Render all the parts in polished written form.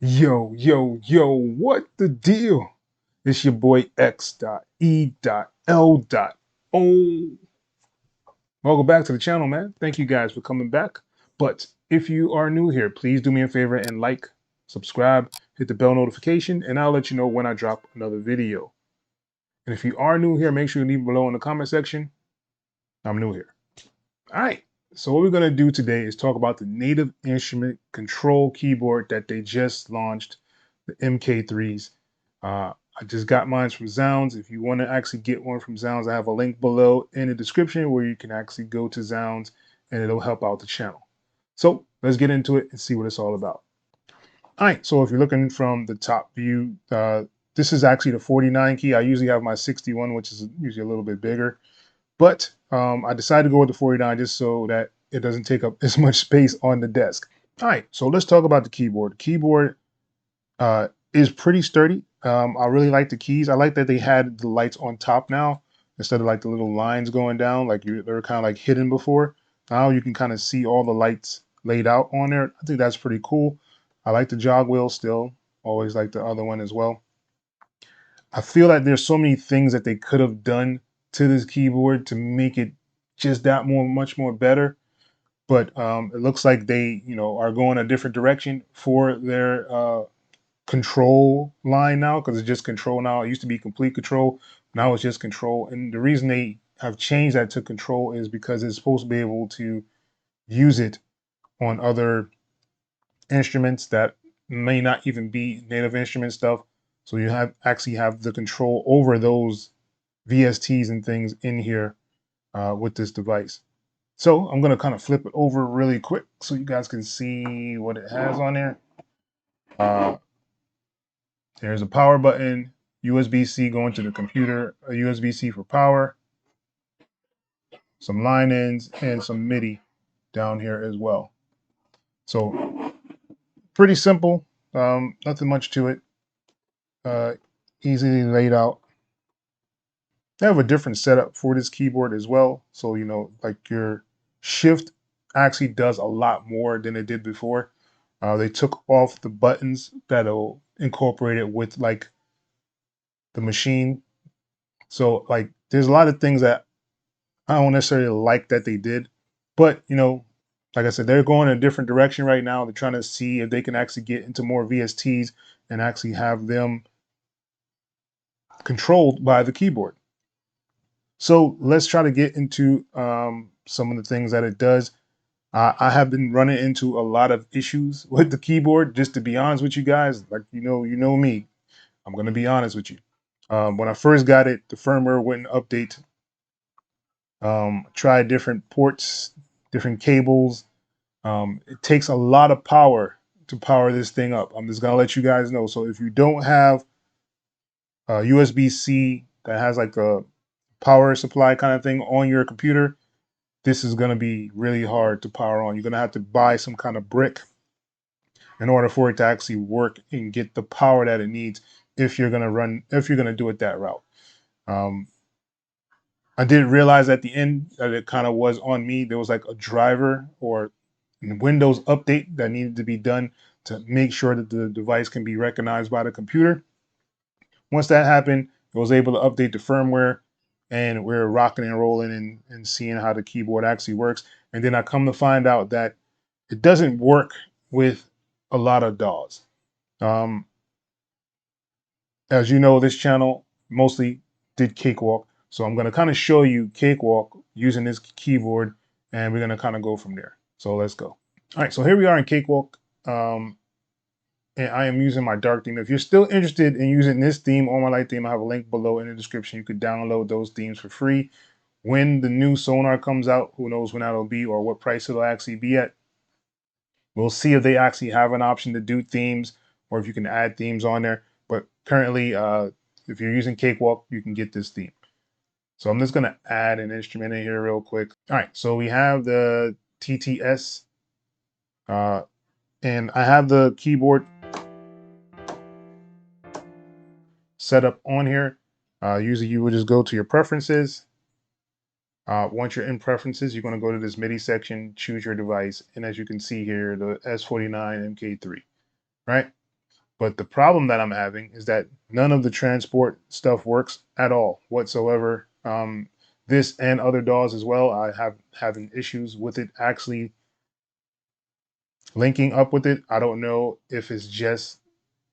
Yo, what the deal? It's your boy X.E.L.O. Welcome back to the channel, man. Thank you guys for coming back. But if you are new here, please do me a favor and like, subscribe, hit the bell notification, and I'll let you know when I drop another video. And if you are new here, make sure you leave below in the comment section. I'm new here. All right. So what we're going to do today is talk about the native instrument control keyboard that they just launched, the MK3s. I just got mine from Zounds. If you want to actually get one from Zounds, I have a link below in the description where you can actually go to Zounds and it'll help out the channel. So let's get into it and see what it's all about. All right, so if you're looking from the top view, this is actually the 49 key. I usually have my 61, which is usually a little bit bigger. But I decided to go with the 49 just so that it doesn't take up as much space on the desk. All right, so let's talk about the keyboard. The keyboard is pretty sturdy. I really like the keys. I like that they had the lights on top now instead of like the little lines going down like they were kind of like hidden before. Now you can kind of see all the lights laid out on there. I think that's pretty cool. I like the jog wheel still. Always like the other one as well. I feel like there's so many things that they could have done to this keyboard to make it just that much more better. But it looks like they, are going a different direction for their control line now, because it's just control now. It used to be complete control. Now it's just control. And the reason they have changed that to control is because it's supposed to be able to use it on other instruments that may not even be native instrument stuff. So you actually have the control over those VSTs and things in here with this device. So I'm going to kind of flip it over really quick so you guys can see what it has on there. There's a power button, USB-C going to the computer, a USB-C for power, some line ins, and some MIDI down here as well. So pretty simple, nothing much to it, easily laid out. They have a different setup for this keyboard as well. So, like your shift actually does a lot more than it did before. They took off the buttons that'll incorporate it with like the machine. So like there's a lot of things that I don't necessarily like that they did, but like I said, they're going in a different direction right now. They're trying to see if they can actually get into more VSTs and actually have them controlled by the keyboard. So let's try to get into some of the things that it does. I have been running into a lot of issues with the keyboard, just to be honest with you guys. Like, you know me, I'm going to be honest with you. When I first got it, the firmware wouldn't update. Tried different ports, different cables. It takes a lot of power to power this thing up. I'm just going to let you guys know. So if you don't have a USB-C that has like a power supply kind of thing on your computer, this is going to be really hard to power on. You're going to have to buy some kind of brick in order for it to actually work and get the power that it needs if you're going to do it that route. I didn't realize at the end that it kind of was on me. There was like a driver or Windows update that needed to be done to make sure that the device can be recognized by the computer. Once that happened, I was able to update the firmware, and we're rocking and rolling and seeing how the keyboard actually works. And then I come to find out that it doesn't work with a lot of DAWs. As you know, this channel mostly did Cakewalk. So I'm going to kind of show you Cakewalk using this keyboard, and we're going to kind of go from there. So let's go. All right, so here we are in Cakewalk. And I am using my dark theme. If you're still interested in using this theme or my light theme, I have a link below in the description. You could download those themes for free. When the new Sonar comes out, who knows when that'll be or what price it'll actually be at. We'll see if they actually have an option to do themes or if you can add themes on there. But currently, if you're using Cakewalk, you can get this theme. So I'm just going to add an instrument in here real quick. All right, so we have the TTS, and I have the keyboard set up on here. Usually you would just go to your preferences. Once you're in preferences, you're going to go to this MIDI section, choose your device, and as you can see here, the S49 MK3, right? But the problem that I'm having is that none of the transport stuff works at all whatsoever. This and other DAWs as well, I have having issues with it actually linking up with it. I don't know if it's just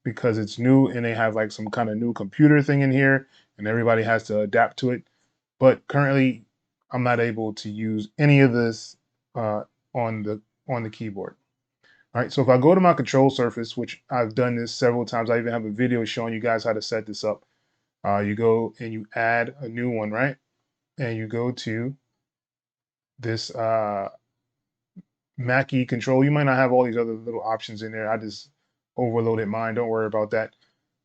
because it's new and they have like some kind of new computer thing in here and everybody has to adapt to it. But currently, I'm not able to use any of this uh, on the keyboard. All right, so if I go to my control surface, which I've done this several times, I even have a video showing you guys how to set this up. You go and you add a new one, right? And you go to this Mackie control. You might not have all these other little options in there. I just overloaded mine. Don't worry about that.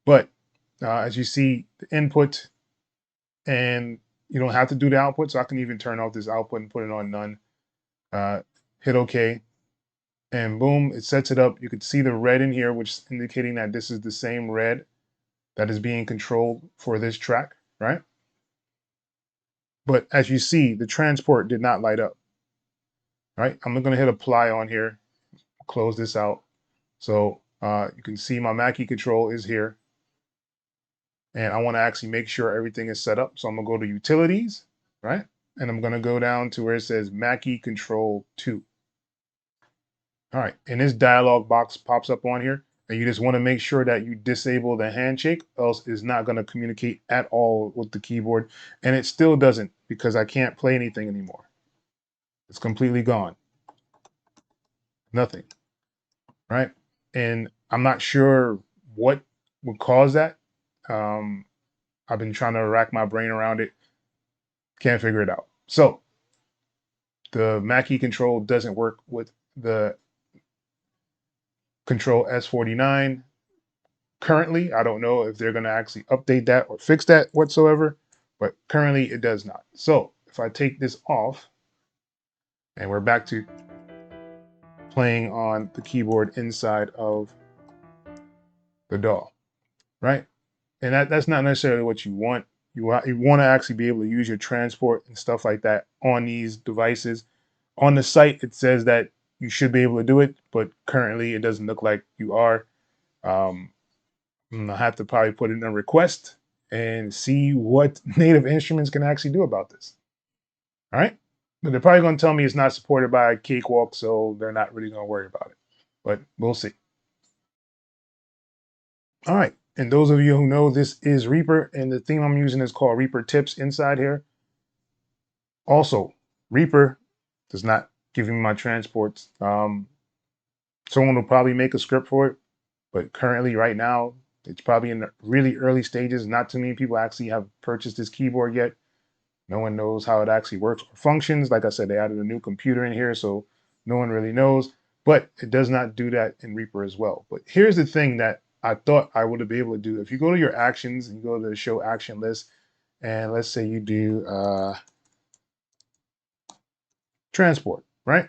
But as you see, the input, and you don't have to do the output, so I can even turn off this output and put it on none. Hit OK, and boom, it sets it up. You can see the red in here, which is indicating that this is the same red that is being controlled for this track, right? But as you see, the transport did not light up, right? I'm going to hit apply on here, close this out. So you can see my Mackie control is here. And I want to actually make sure everything is set up. So I'm going to go to utilities, right? And I'm going to go down to where it says Mackie control 2. All right, and this dialog box pops up on here, and you just want to make sure that you disable the handshake, else it's not going to communicate at all with the keyboard. And it still doesn't, because I can't play anything anymore. It's completely gone. Nothing, right? And I'm not sure what would cause that. I've been trying to rack my brain around it. Can't figure it out. So the Mackie control doesn't work with the Control S49. Currently, I don't know if they're going to actually update that or fix that whatsoever, but currently it does not. So if I take this off, and we're back to playing on the keyboard inside of the DAW, right? And that's not necessarily what you want. You want to actually be able to use your transport and stuff like that on these devices. On the site, it says that you should be able to do it, but currently it doesn't look like you are. I have to probably put in a request and see what native instruments can actually do about this. All right. But they're probably going to tell me it's not supported by Cakewalk, so they're not really going to worry about it. But we'll see. All right. And those of you who know, this is Reaper, and the theme I'm using is called Reaper Tips inside here. Also, Reaper does not give me my transports. Someone will probably make a script for it, but currently, right now, it's probably in the really early stages. Not too many people actually have purchased this keyboard yet. No one knows how it actually works or functions. Like I said, they added a new computer in here, so no one really knows. But it does not do that in Reaper as well. But here's the thing that I thought I would be able to do. If you go to your actions and you go to the show action list, and let's say you do transport, right?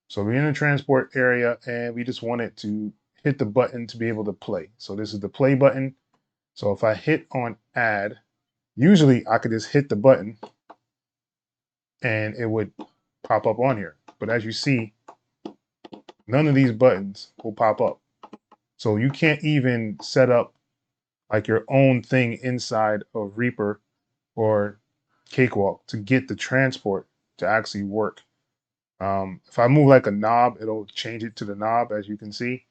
So we're in the transport area and we just want it to hit the button to be able to play. So this is the play button. So if I hit on add, usually I could just hit the button and it would pop up on here. But as you see, none of these buttons will pop up. So you can't even set up like your own thing inside of Reaper or Cakewalk to get the transport to actually work. If I move like a knob, it'll change it to the knob, as you can see,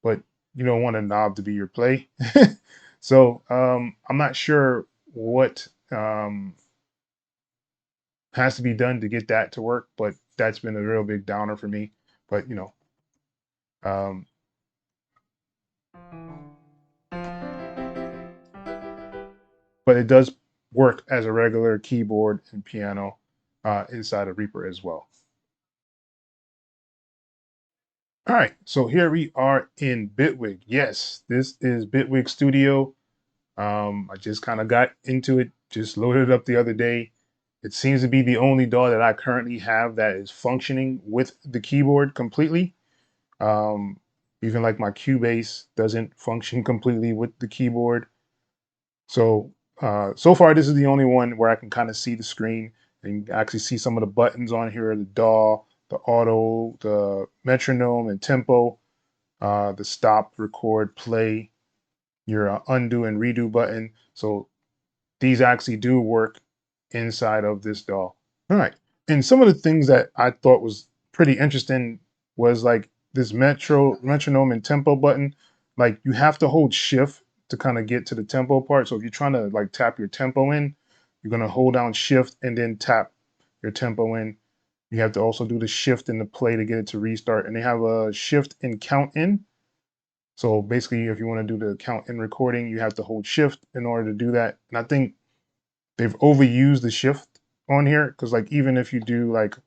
but you don't want a knob to be your play. So I'm not sure what has to be done to get that to work, but that's been a real big downer for me. But you know, um, but it does work as a regular keyboard and piano inside of Reaper as well. All right, so here we are in Bitwig. Yes, this is Bitwig Studio. I just kind of got into it, just loaded it up the other day. It seems to be the only DAW that I currently have that is functioning with the keyboard completely. Even like my Cubase doesn't function completely with the keyboard. So, so far, this is the only one where I can kind of see the screen and actually see some of the buttons on here, the DAW, the auto, the metronome, and tempo. the stop, record, play, your undo and redo button. So these actually do work inside of this DAW. All right. And some of the things that I thought was pretty interesting was like this metronome and tempo button. Like you have to hold shift to kind of get to the tempo part. So if you're trying to like tap your tempo in, you're going to hold down shift and then tap your tempo in. You have to also do the shift in the play to get it to restart. And they have a shift and count in. So basically, if you want to do the count in recording, you have to hold shift in order to do that. And I think they've overused the shift on here because like even if you do like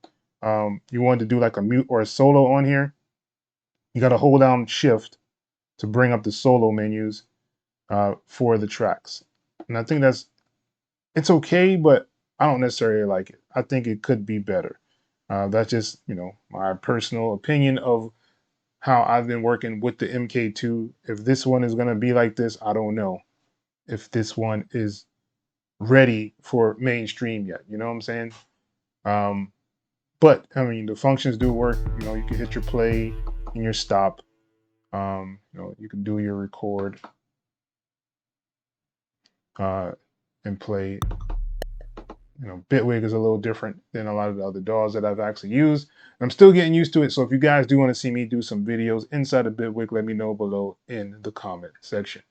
you want to do like a mute or a solo on here, you got to hold down shift to bring up the solo menus for the tracks. And I think it's okay, but I don't necessarily like it. I think it could be better. That's just, you know, my personal opinion of how I've been working with the MK2. If this one is going to be like this, I don't know if this one is ready for mainstream yet. You know what I'm saying? Um, but I mean, the functions do work. You know, you can hit your play and your stop. You know, you can do your record uh, and play. You know, Bitwig is a little different than a lot of the other DAWs that I've actually used. I'm still getting used to it. So if you guys do want to see me do some videos inside of Bitwig, let me know below in the comment section.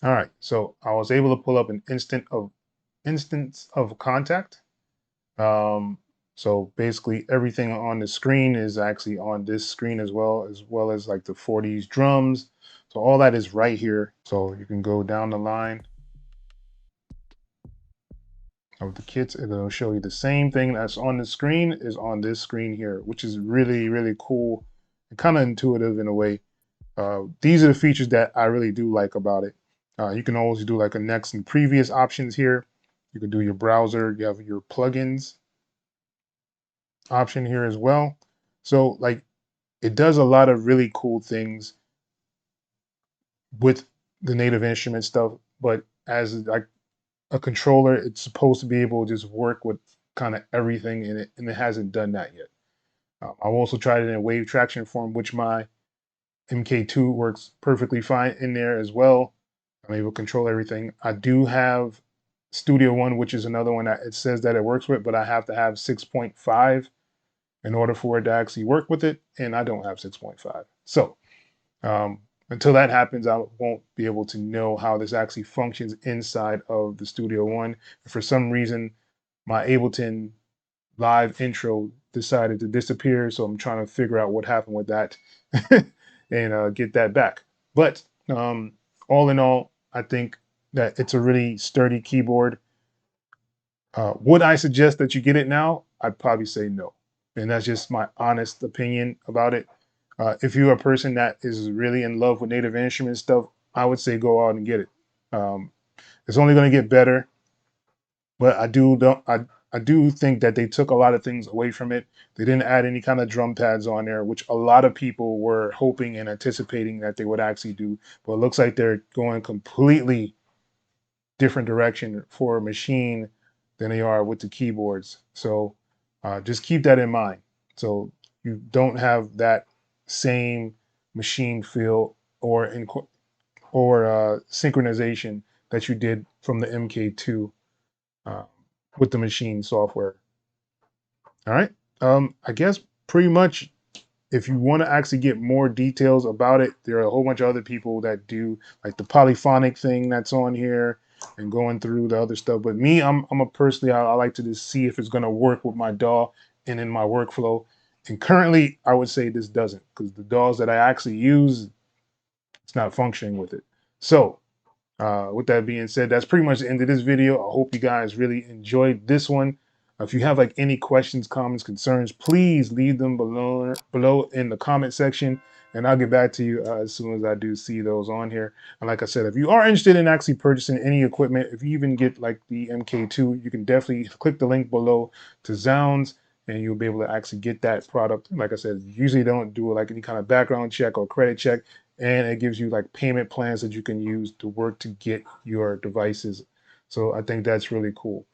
All right, so I was able to pull up an instance of contact. So basically everything on the screen is actually on this screen as well as like the 40s drums. So all that is right here. So you can go down the line of the kits and it'll show you the same thing that's on the screen is on this screen here, which is really, really cool and kind of intuitive in a way. These are the features that I really do like about it. You can always do like a next and previous options here. You can do your browser, you have your plugins option here as well. So like it does a lot of really cool things with the native instrument stuff, but as like a controller, it's supposed to be able to just work with kind of everything in it, and it hasn't done that yet. I've also tried it in wave traction form, which my MK2 works perfectly fine in there as well. I'm able to control everything. I do have Studio One, which is another one that it says that it works with, but I have to have 6.5 in order for it to actually work with it, and I don't have 6.5. So um, until that happens, I won't be able to know how this actually functions inside of the Studio One. And for some reason, my Ableton live intro decided to disappear, so I'm trying to figure out what happened with that and get that back. But all in all, I think that it's a really sturdy keyboard. Would I suggest that you get it now? I'd probably say no. And that's just my honest opinion about it. If you're a person that is really in love with native instrument stuff, I would say go out and get it. Um, it's only going to get better, but I do think that they took a lot of things away from it. They didn't add any kind of drum pads on there, which a lot of people were hoping and anticipating that they would actually do. But it looks like they're going completely different direction for a machine than they are with the keyboards. So just keep that in mind. So you don't have that same machine feel or synchronization that you did from the MK2 uh, with the machine software. All right. I guess pretty much if you want to actually get more details about it, there are a whole bunch of other people that do like the polyphonic thing that's on here and going through the other stuff. But me, I'm a personally, I like to just see if it's going to work with my DAW and in my workflow. And currently, I would say this doesn't because the DAWs that I actually use, it's not functioning with it. So with that being said, that's pretty much the end of this video. I hope you guys really enjoyed this one. If you have like any questions, comments, concerns, please leave them below in the comment section, and I'll get back to you as soon as I do see those on here. And like I said, if you are interested in actually purchasing any equipment, if you even get like the MK2, you can definitely click the link below to Zounds, and you'll be able to actually get that product. Like I said, usually don't do like any kind of background check or credit check, and it gives you like payment plans that you can use to work to get your devices. So I think that's really cool.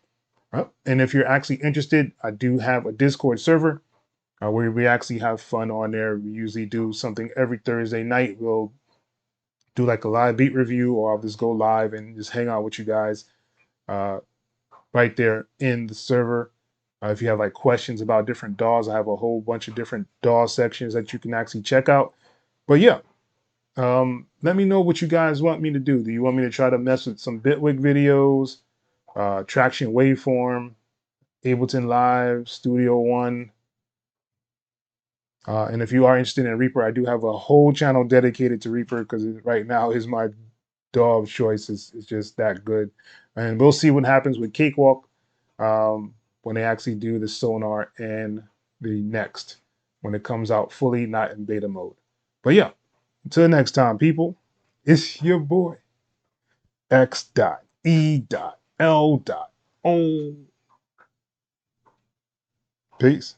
And if you're actually interested, I do have a Discord server. where we actually have fun on there. We usually do something every Thursday night. We'll do like a live beat review, or I'll just go live and just hang out with you guys uh, right there in the server. If you have like questions about different DAWs, I have a whole bunch of different DAW sections that you can actually check out. But yeah, let me know what you guys want me to do. Do you want me to try to mess with some Bitwig videos, Traction Waveform, Ableton Live, Studio One? And if you are interested in Reaper, I do have a whole channel dedicated to Reaper because right now is my DAW of choice. It's just that good. And we'll see what happens with Cakewalk when they actually do the Sonar and the Next when it comes out fully, not in beta mode. But yeah, until next time, people, it's your boy, X.E.L. Peace.